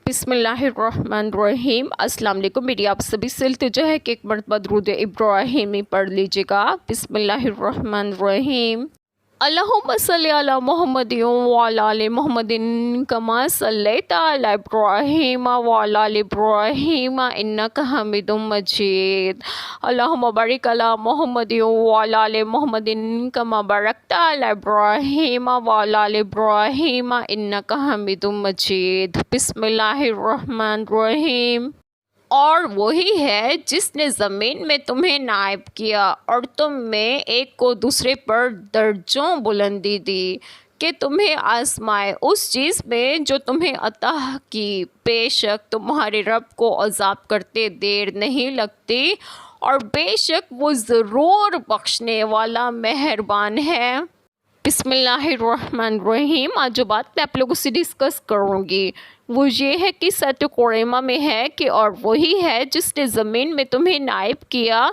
بسم اللہ الرحمن الرحیم۔ السلام علیکم۔ میری آپ سبھی سے التجا ہے کہ ایک مرتبہ درود ابراہیمی پڑھ لیجیے گا۔ بسم اللہ الرحمن الرحیم۔ اللہم صلی علی محمد وعلی آل محمد کما صلیت علی ابراہیم وعلی آل ابراہیم انک حمید مجید۔ اللہم بارک علی محمد وعلی آل محمد کما بارکت علی ابراہیم وعلی آل ابراہیم انک حمید مجید۔ بسم اللہ الرحمن الرحیم۔ اور وہی ہے جس نے زمین میں تمہیں نائب کیا اور تم میں ایک کو دوسرے پر درجوں بلندی دی کہ تمہیں آزمائے اس چیز میں جو تمہیں عطا کی۔ بے شک تمہارے رب کو عذاب کرتے دیر نہیں لگتی اور بے شک وہ ضرور بخشنے والا مہربان ہے۔ بسم اللہ الرحمن الرحیم۔ آج جو بات میں آپ لوگوں سے ڈسکس کروں گی وہ یہ ہے کہ سورۃ قریمہ میں ہے کہ اور وہی ہے جس نے زمین میں تمہیں نائب کیا،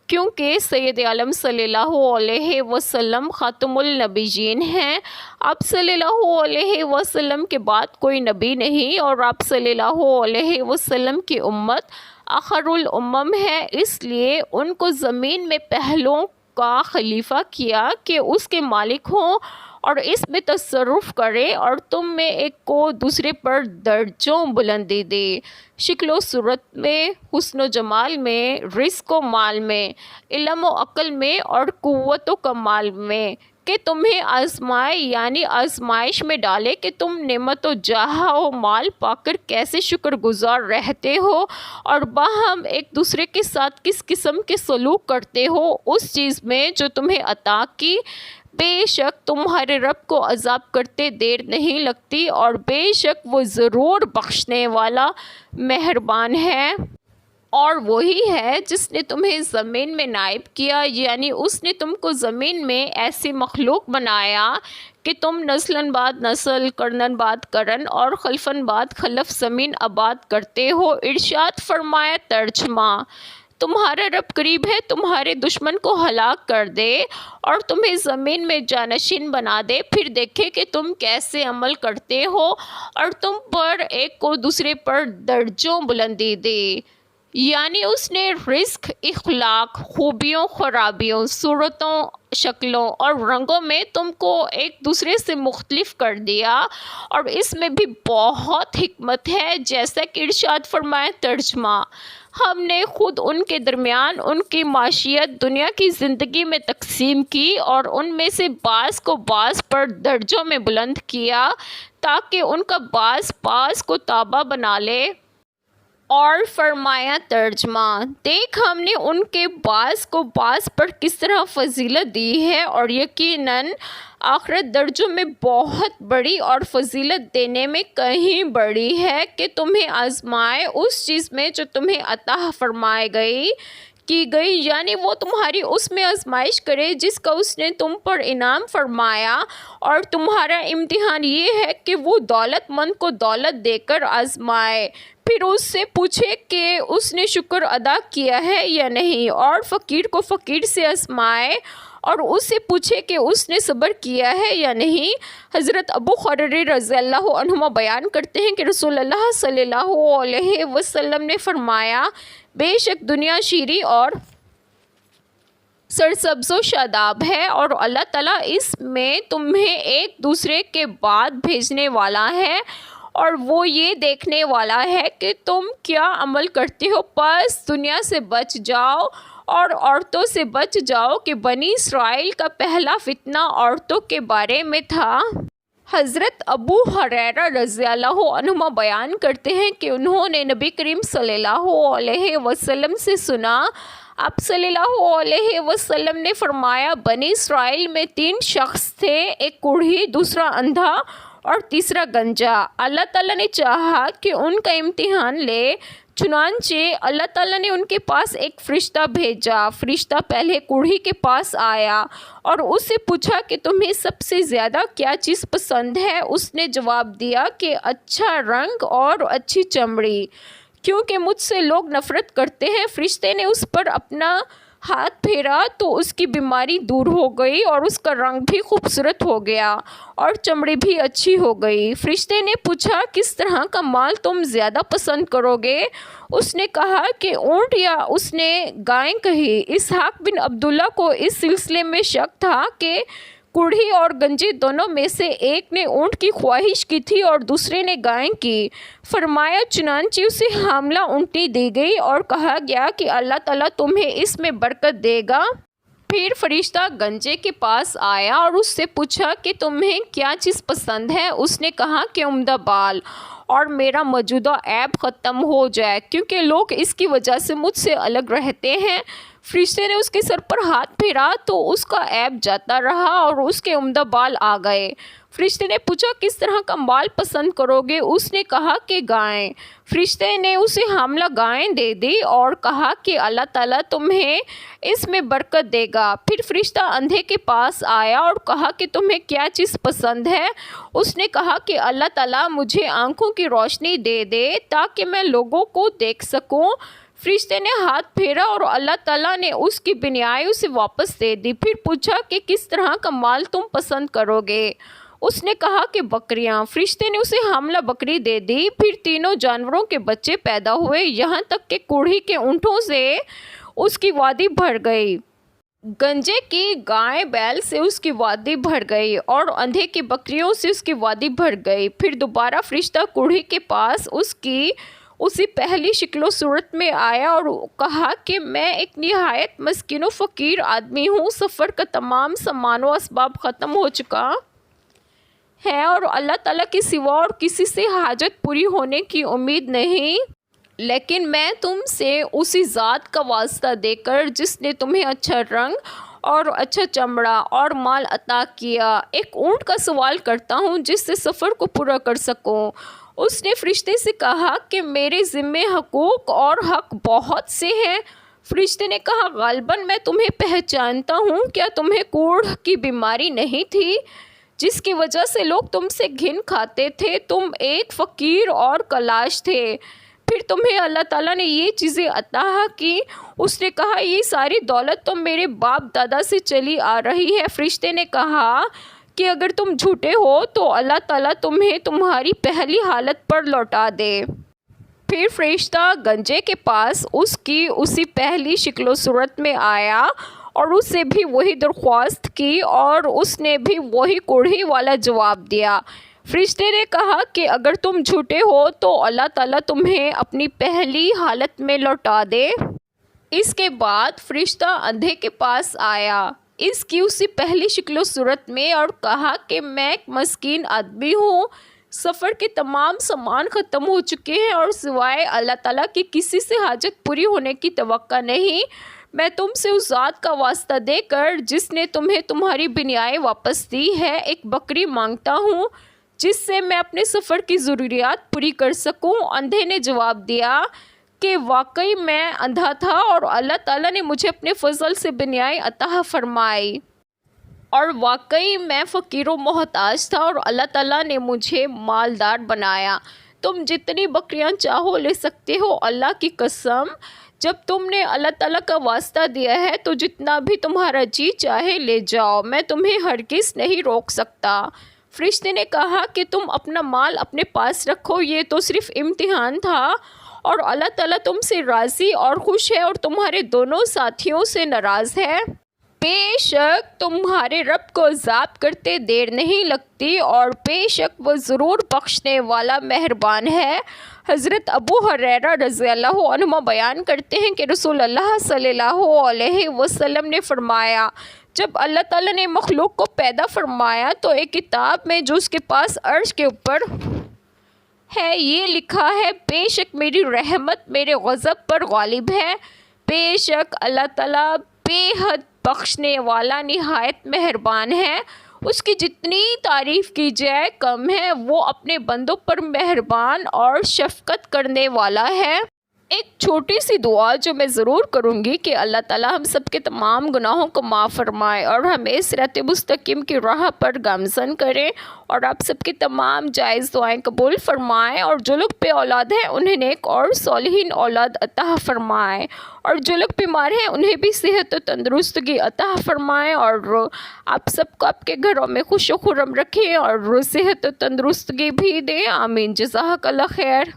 کیونکہ سید عالم صلی اللہ علیہ وسلم خاتم النبیین ہیں۔ آپ صلی اللہ علیہ وسلم کے بعد کوئی نبی نہیں اور آپ صلی اللہ علیہ وسلم کی امت آخر الامم ہے، اس لیے ان کو زمین میں پہلوں کا خلیفہ کیا کہ اس کے مالک ہوں اور اس میں تصرف کرے اور تم میں ایک کو دوسرے پر درجوں بلندی دے، شکل و صورت میں، حسن و جمال میں، رزق و مال میں، علم و عقل میں اور قوت و کمال میں، کہ تمہیں آزمائے یعنی آزمائش میں ڈالے کہ تم نعمت و جاہ و مال پا کر کیسے شکر گزار رہتے ہو اور باہم ایک دوسرے کے ساتھ کس قسم کے سلوک کرتے ہو اس چیز میں جو تمہیں عطا کی۔ بے شک تمہارے رب کو عذاب کرتے دیر نہیں لگتی اور بے شک وہ ضرور بخشنے والا مہربان ہے۔ اور وہی ہے جس نے تمہیں زمین میں نائب کیا، یعنی اس نے تم کو زمین میں ایسی مخلوق بنایا کہ تم نسلاً بعد نسل، قرناً بعد قرن اور خلفاً بعد خلف زمین آباد کرتے ہو۔ ارشاد فرمایا ترجمہ: تمہارا رب قریب ہے تمہارے دشمن کو ہلاک کر دے اور تمہیں زمین میں جانشین بنا دے، پھر دیکھے کہ تم کیسے عمل کرتے ہو اور تم پر ایک کو دوسرے پر درجوں بلندی دے، یعنی اس نے رزق، اخلاق، خوبیوں، خرابیوں، صورتوں، شکلوں اور رنگوں میں تم کو ایک دوسرے سے مختلف کر دیا اور اس میں بھی بہت حکمت ہے، جیسا کہ ارشاد فرمائے ترجمہ: ہم نے خود ان کے درمیان ان کی معیشت دنیا کی زندگی میں تقسیم کی اور ان میں سے بعض کو بعض پر درجوں میں بلند کیا تاکہ ان کا بعض کو تابع بنا لے۔ اور فرمایا ترجمہ: دیکھ ہم نے ان کے بعض کو بعض پر کس طرح فضیلت دی ہے اور یقیناً آخرت درجوں میں بہت بڑی اور فضیلت دینے میں کہیں بڑی ہے کہ تمہیں آزمائے اس چیز میں جو تمہیں عطا فرمائی کی گئی، یعنی وہ تمہاری اس میں آزمائش کرے جس کا اس نے تم پر انعام فرمایا، اور تمہارا امتحان یہ ہے کہ وہ دولت مند کو دولت دے کر آزمائے، پھر اس سے پوچھے کہ اس نے شکر ادا کیا ہے یا نہیں، اور فقیر کو فقیر سے آزمائے اور اس سے پوچھے کہ اس نے صبر کیا ہے یا نہیں۔ حضرت ابو ہریرہ رضی اللہ عنہ بیان کرتے ہیں کہ رسول اللہ صلی اللہ علیہ وسلم نے فرمایا: بے شک دنیا شیریں اور سرسبز و شاداب ہے اور اللہ تعالیٰ اس میں تمہیں ایک دوسرے کے بعد بھیجنے والا ہے اور وہ یہ دیکھنے والا ہے کہ تم کیا عمل کرتے ہو، پس دنیا سے بچ جاؤ اور عورتوں سے بچ جاؤ کہ بنی اسرائیل کا پہلا فتنہ عورتوں کے بارے میں تھا۔ حضرت ابو ہریرہ رضی اللہ عنہ بیان کرتے ہیں کہ انہوں نے نبی کریم صلی اللہ علیہ وسلم سے سنا، آپ صلی اللہ علیہ وسلم نے فرمایا: بنی اسرائیل میں 3 شخص تھے، ایک کوڑھی، دوسرا اندھا اور تیسرا گنجا۔ اللہ تعالیٰ نے چاہا کہ ان کا امتحان لے، چنانچہ اللہ تعالیٰ نے ان کے پاس ایک فرشتہ بھیجا۔ فرشتہ پہلے کوڑھی کے پاس آیا اور اس سے پوچھا کہ تمہیں سب سے زیادہ کیا چیز پسند ہے؟ اس نے جواب دیا کہ اچھا رنگ اور اچھی چمڑی، کیونکہ مجھ سے لوگ نفرت کرتے ہیں۔ فرشتے نے اس پر اپنا ہاتھ پھیرا تو اس کی بیماری دور ہو گئی اور اس کا رنگ بھی خوبصورت ہو گیا اور چمڑی بھی اچھی ہو گئی۔ فرشتے نے پوچھا کس طرح کا مال تم زیادہ پسند کرو گے؟ اس نے کہا کہ اونٹ، یا اس نے گائیں کہی۔ اسحاق بن عبداللہ کو اس سلسلے میں شک تھا کہ کوڑھی اور گنجی دونوں میں سے ایک نے اونٹ کی خواہش کی تھی اور دوسرے نے گائیں کی۔ فرمایا چنانچہ اسے حاملہ اونٹنی دی گئی اور کہا گیا کہ اللہ تعالیٰ تمہیں اس میں برکت دے گا۔ پھر فرشتہ گنجے کے پاس آیا اور اس سے پوچھا کہ تمہیں کیا چیز پسند ہے؟ اس نے کہا کہ عمدہ بال، اور میرا موجودہ عیب ختم ہو جائے کیونکہ لوگ اس کی وجہ سے مجھ سے الگ رہتے ہیں۔ فرشتے نے اس کے سر پر ہاتھ پھیرا تو اس کا عیب جاتا رہا اور اس کے عمدہ بال آ گئے۔ فرشتے نے پوچھا کس طرح کا مال پسند کرو گے؟ اس نے کہا کہ گائیں۔ فرشتے نے اسے حاملہ گائیں دے دی اور کہا کہ اللہ تعالیٰ تمہیں اس میں برکت دے گا۔ پھر فرشتہ اندھے کے پاس آیا اور کہا کہ تمہیں کیا چیز پسند ہے؟ اس نے کہا کہ اللہ تعالیٰ مجھے آنکھوں کی روشنی دے دے تاکہ میں لوگوں کو دیکھ سکوں۔ فرشتے نے ہاتھ پھیرا اور اللہ تعالیٰ نے اس کی بینائی اسے واپس دے دی۔ پھر پوچھا کہ کس طرح کا مال تم پسند کرو گے؟ اس نے کہا کہ بکریاں۔ فرشتے نے اسے حاملہ بکری دے دی۔ پھر تینوں جانوروں کے بچے پیدا ہوئے، یہاں تک کہ کوڑھی کے اونٹوں سے اس کی وادی بھر گئی، گنجے کی گائے بیل سے اس کی وادی بھر گئی اور اندھے کی بکریوں سے اس کی وادی بھر گئی۔ پھر دوبارہ فرشتہ کوڑھی کے پاس اسی پہلی شکل و صورت میں آیا اور کہا کہ میں ایک نہایت مسکین و فقیر آدمی ہوں، سفر کا تمام سامان و اسباب ختم ہو چکا ہے اور اللہ تعالیٰ کے سوا اور کسی سے حاجت پوری ہونے کی امید نہیں، لیکن میں تم سے اسی ذات کا واسطہ دے کر جس نے تمہیں اچھا رنگ اور اچھا چمڑا اور مال عطا کیا، ایک اونٹ کا سوال کرتا ہوں جس سے سفر کو پورا کر سکوں۔ اس نے فرشتے سے کہا کہ میرے ذمے حقوق اور حق بہت سے ہیں۔ فرشتے نے کہا غالباً میں تمہیں پہچانتا ہوں، کیا تمہیں کوڑھ کی بیماری نہیں تھی جس کی وجہ سے لوگ تم سے گھن کھاتے تھے؟ تم ایک فقیر اور کلاش تھے، پھر تمہیں اللہ تعالیٰ نے یہ چیزیں عطا کی۔ اس نے کہا یہ ساری دولت تو میرے باپ دادا سے چلی آ رہی ہے۔ فرشتے نے کہا کہ اگر تم جھوٹے ہو تو اللہ تعالیٰ تمہیں تمہاری پہلی حالت پر لوٹا دے۔ پھر فرشتہ گنجے کے پاس اسی پہلی شکل و صورت میں آیا اور اس سے بھی وہی درخواست کی اور اس نے بھی وہی کوڑھی والا جواب دیا۔ فرشتے نے کہا کہ اگر تم جھوٹے ہو تو اللہ تعالیٰ تمہیں اپنی پہلی حالت میں لوٹا دے۔ اس کے بعد فرشتہ اندھے کے پاس آیا اسی پہلی شکل و صورت میں اور کہا کہ میں ایک مسکین آدمی ہوں، سفر کے تمام سامان ختم ہو چکے ہیں اور سوائے اللہ تعالیٰ کی کسی سے حاجت پوری ہونے کی توقع نہیں۔ میں تم سے اس ذات کا واسطہ دے کر جس نے تمہیں تمہاری بینائی واپس دی ہے ایک بکری مانگتا ہوں جس سے میں اپنے سفر کی ضروریات پوری کر سکوں۔ اندھے نے جواب دیا کہ واقعی میں اندھا تھا اور اللہ تعالیٰ نے مجھے اپنے فضل سے بینائی عطا فرمائی، اور واقعی میں فقیر و محتاج تھا اور اللہ تعالیٰ نے مجھے مالدار بنایا۔ تم جتنی بکریاں چاہو لے سکتے ہو، اللہ کی قسم جب تم نے اللہ تعالیٰ کا واسطہ دیا ہے تو جتنا بھی تمہارا جی چاہے لے جاؤ، میں تمہیں ہرگز نہیں روک سکتا۔ فرشتے نے کہا کہ تم اپنا مال اپنے پاس رکھو، یہ تو صرف امتحان تھا اور اللہ تعالیٰ تم سے راضی اور خوش ہے اور تمہارے دونوں ساتھیوں سے ناراض ہے۔ بے شک تمہارے رب کو عذاب کرتے دیر نہیں لگتی اور بے شک وہ ضرور بخشنے والا مہربان ہے۔ حضرت ابو ہریرہ رضی اللہ عنہ بیان کرتے ہیں کہ رسول اللہ صلی اللہ علیہ وسلم نے فرمایا جب اللہ تعالیٰ نے مخلوق کو پیدا فرمایا تو ایک کتاب میں جو اس کے پاس عرش کے اوپر ہے یہ لکھا ہے بے شک میری رحمت میرے غضب پر غالب ہے، بے شک اللہ تعالیٰ بے حد بخشنے والا نہایت مہربان ہے، اس کی جتنی تعریف کی جائے کم ہے، وہ اپنے بندوں پر مہربان اور شفقت کرنے والا ہے۔ ایک چھوٹی سی دعا جو میں ضرور کروں گی کہ اللہ تعالیٰ ہم سب کے تمام گناہوں کو معاف فرمائے اور ہمیں صراط مستقیم کی راہ پر گامزن کرے اور آپ سب کی تمام جائز دعائیں قبول فرمائے، اور جو لوگ بے اولاد ہیں انہیں نیک اور صالحین اولاد عطا فرمائے، اور جو لوگ بیمار ہیں انہیں بھی صحت و تندرستگی عطا فرمائے، اور آپ سب کو آپ کے گھروں میں خوش و خرم رکھیں اور صحت و تندرستگی بھی دیں۔ آمین۔ جزاک اللہ خیر۔